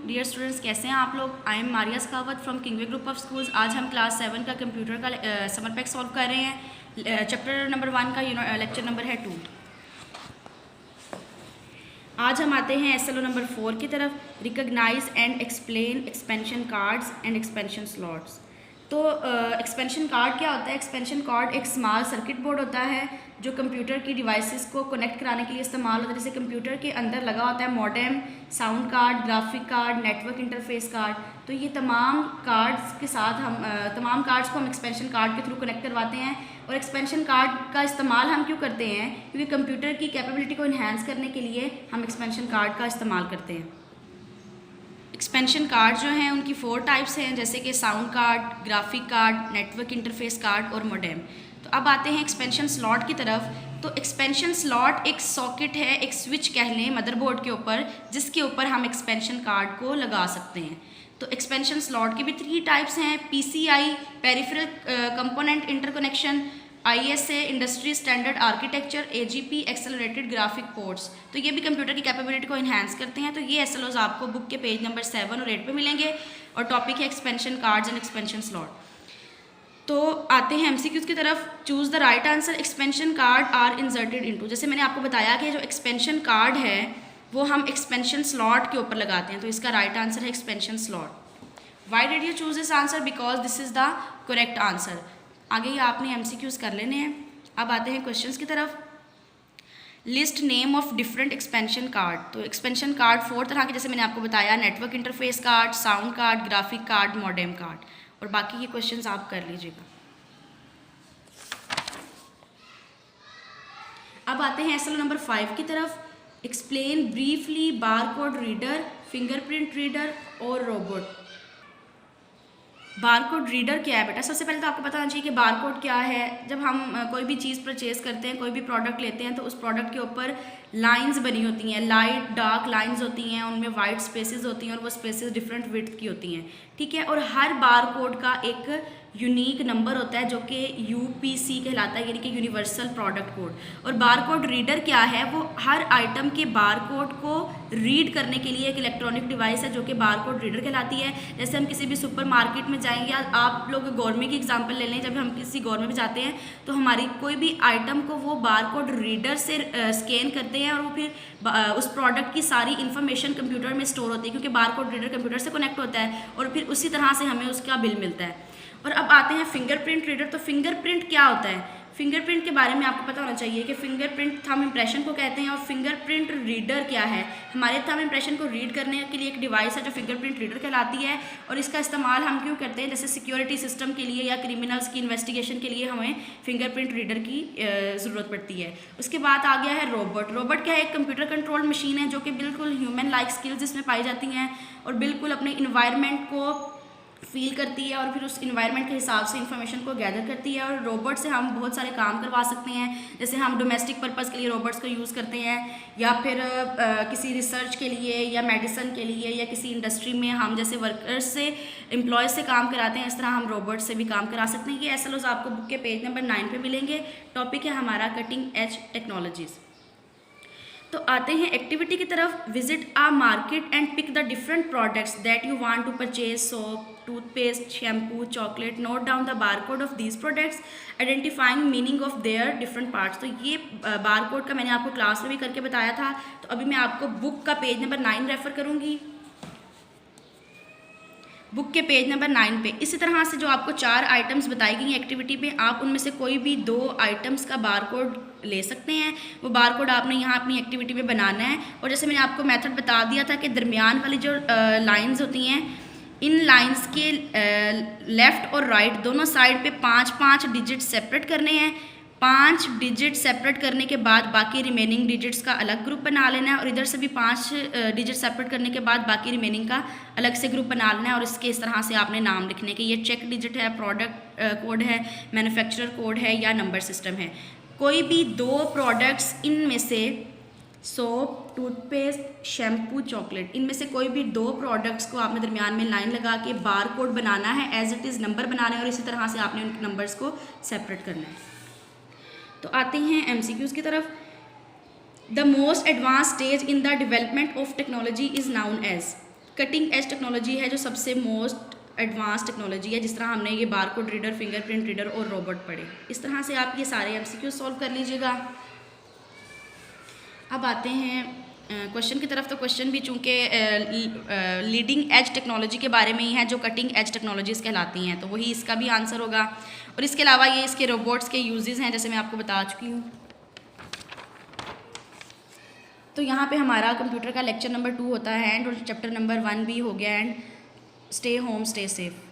Dear students, कैसे हैं आप लोग। I am Maria Sakhawat from Kingway group of schools. आज हम क्लास 7 का कंप्यूटर का समर पैक सॉल्व कर रहे हैं। चैप्टर नंबर 1 का लेक्चर नंबर है 2। आज हम आते हैं SLO नंबर 4 की तरफ, recognise and explain expansion cards and expansion slots. तो एक्सपेंशन कार्ड क्या होता है? एक्सपेंशन कार्ड एक स्मॉल सर्किट बोर्ड होता है जो कंप्यूटर की डिवाइसेस को कनेक्ट कराने के लिए इस्तेमाल होता है। जैसे कंप्यूटर के अंदर लगा होता है modem, sound card, graphic card, network interface card. तो ये तमाम कार्ड्स के साथ तमाम कार्ड्स को हम एक्सपेंशन कार्ड के थ्रू कनेक्ट करवाते हैं। और एक्सपेंशन कार्ड का इस्तेमाल हम क्यों करते हैं? क्योंकि कंप्यूटर की कैपेबिलिटी को इन्हांस करने के लिए हम एक्सपेंशन कार्ड का इस्तेमाल करते हैं। एक्सपेंशन कार्ड जो हैं उनकी 4 टाइप्स हैं, जैसे कि sound card, graphic card, network interface card और मॉडेम। तो अब आते हैं एक्सपेंशन स्लॉट की तरफ। तो एक्सपेंशन स्लॉट एक सॉकेट है, एक स्विच कह लें मदरबोर्ड के ऊपर, जिसके ऊपर हम एक्सपेंशन कार्ड को लगा सकते हैं। तो एक्सपेंशन स्लॉट की भी 3 टाइप्स हैं, PCI peripheral component interconnection, ISA industry standard architecture, AGP accelerated graphic ports. तो ये भी कंप्यूटर की कैपेबिलिटी को इन्हांस करते हैं। तो ये SLOs आपको बुक के पेज नंबर 7 और 8 पे मिलेंगे और टॉपिक है expansion cards and expansion slot. तो आते हैं MCQs की तरफ। Choose the right answer. Expansion card are inserted into. जैसे मैंने आपको बताया कि जो एक्सपेंशन कार्ड है वो हम एक्सपेंशन स्लॉट के ऊपर लगाते हैं, तो इसका राइट आंसर है expansion slot. Why did you choose this answer? Because this is the correct answer. आगे ही आपने MCQs कर लेने हैं। अब आते हैं क्वेश्चंस की तरफ। List name of different expansion card. तो एक्सपेंशन कार्ड 4 तरह के, जैसे मैंने आपको बताया, network interface card, sound card, graphic card, modem card. और बाकी ये क्वेश्चंस आप कर लीजिएगा। अब आते हैं SLO नंबर 5 की तरफ। Explain briefly barcode reader, fingerprint reader और रोबोट। बारकोड रीडर क्या है बेटा? सबसे पहले तो आपको पता होना चाहिए कि बारकोड क्या है। जब हम कोई भी चीज़ परचेज़ करते हैं, कोई भी प्रोडक्ट लेते हैं, तो उस प्रोडक्ट के ऊपर लाइंस बनी होती हैं, लाइट डार्क लाइंस होती हैं, उनमें वाइट स्पेसेस होती हैं और वो स्पेसेस डिफरेंट विड्थ की होती हैं, ठीक है। और हर बारकोड का एक यूनिक नंबर होता है जो कि UPC कहलाता है, यानी कि यूनिवर्सल प्रोडक्ट कोड। और बारकोड रीडर क्या है? वो हर आइटम के बारकोड को रीड करने के लिए एक इलेक्ट्रॉनिक डिवाइस है जो कि बारकोड रीडर कहलाती है। जैसे हम किसी भी सुपरमार्केट में जाएंगे, या आप लोग गौरमेंट की एग्जांपल ले लें, जब हम किसी गौरमेंट में जाते हैं तो हमारी कोई भी आइटम को वो बारकोड रीडर से स्कैन करते हैं और वो फिर उस प्रोडक्ट की सारी इन्फॉर्मेशन कंप्यूटर में स्टोर होती है, क्योंकि बारकोड रीडर कंप्यूटर से कनेक्ट होता है और फिर उसी तरह से हमें उसका बिल मिलता है। और अब आते हैं फिंगरप्रिंट रीडर। तो फिंगरप्रिंट क्या होता है? फिंगरप्रिंट के बारे में आपको पता होना चाहिए कि फिंगरप्रिंट थंब इंप्रेशन को कहते हैं। और फिंगरप्रिंट रीडर क्या है? हमारे थंब इंप्रेशन को रीड करने के लिए एक डिवाइस है जो फिंगरप्रिंट रीडर कहलाती है। और इसका इस्तेमाल हम क्यों करते हैं? जैसे सिक्योरिटी सिस्टम के लिए या क्रिमिनल्स की इन्वेस्टिगेशन के लिए हमें फिंगरप्रिंट रीडर की ज़रूरत पड़ती है। उसके बाद आ गया है रोबोट। रोबोट क्या है? एक कंप्यूटर कंट्रोल मशीन है जो कि बिल्कुल ह्यूमन लाइक स्किल्स इसमें पाई जाती हैं और बिल्कुल अपने इन्वायरमेंट को फील करती है और फिर उस इन्वायरमेंट के हिसाब से इन्फॉर्मेशन को गैदर करती है। और रोबोट से हम बहुत सारे काम करवा सकते हैं, जैसे हम डोमेस्टिक पर्पज़ के लिए रोबोट्स को यूज़ करते हैं, या फिर किसी रिसर्च के लिए या मेडिसिन के लिए, या किसी इंडस्ट्री में हम जैसे वर्कर्स से, एम्प्लॉयज़ से काम कराते हैं, इस तरह हम रोबोट से भी काम करा सकते हैं। ये SLOs आपको बुक के पेज नंबर 9 पे मिलेंगे। टॉपिक है हमारा कटिंग एज टेक्नोलॉजीज़। तो आते हैं एक्टिविटी की तरफ। Visit a market and pick the different products that you want to purchase, soap, toothpaste, shampoo, chocolate. Note down the barcode of these products, identifying meaning of their different parts. तो ये barcode का मैंने आपको class में भी करके बताया था। तो अभी मैं आपको बुक का पेज नंबर 9 रेफर करूँगी, बुक के पेज नंबर 9 पे। इसी तरह से जो आपको 4 आइटम्स बताई गई एक्टिविटी पे, आप उनमें से कोई भी 2 आइटम्स का बारकोड ले सकते हैं। वो बारकोड आपने यहाँ अपनी एक्टिविटी में बनाना है। और जैसे मैंने आपको मेथड बता दिया था कि दरमियान वाली जो लाइंस होती हैं, इन लाइंस के लेफ़्ट और राइट दोनों साइड पे 5-5 डिजिट सेपरेट करने हैं। 5 डिजिट सेपरेट करने के बाद बाकी रिमेनिंग डिजिट्स का अलग ग्रुप बना लेना है। और इधर से भी 5 डिजिट सेपरेट करने के बाद बाकी रिमेनिंग का अलग से ग्रुप बना लेना है। और इसके इस तरह से आपने नाम लिखने के, ये चेक डिजिट है, प्रोडक्ट कोड है, मैन्युफैक्चरर कोड है या नंबर सिस्टम है। कोई भी 2 प्रोडक्ट्स इनमें से, सोप, टूथपेस्ट, शैम्पू, चॉकलेट, इनमें से कोई भी 2 प्रोडक्ट्स को आपने दरमियान में लाइन लगा के बार कोड बनाना है, एज इट इज़ नंबर बनाना है और इसी तरह से आपने उन नंबर्स को सेपरेट करना है। तो आते हैं MCQs की तरफ। The most advance stage in the development of technology is known as. Cutting edge technology है जो सबसे मोस्ट एडवांस टेक्नोलॉजी है, जिस तरह हमने ये बारकोड रीडर, फिंगरप्रिंट रीडर और रोबोट पढ़े। इस तरह से आप ये सारे एमसीक्यू सॉल्व कर लीजिएगा। अब आते हैं क्वेश्चन की तरफ। तो क्वेश्चन भी चूँकि लीडिंग एज टेक्नोलॉजी के बारे में ही है, जो कटिंग एज टेक्नोलॉजीज़ कहलाती हैं, तो वही इसका भी आंसर होगा। और इसके अलावा ये इसके रोबोट्स के यूजेस हैं, जैसे मैं आपको बता चुकी हूँ। तो यहाँ पे हमारा कंप्यूटर का लेक्चर नंबर 2 होता है एंड, और चैप्टर नंबर 1 भी हो गया and. Stay home stay safe.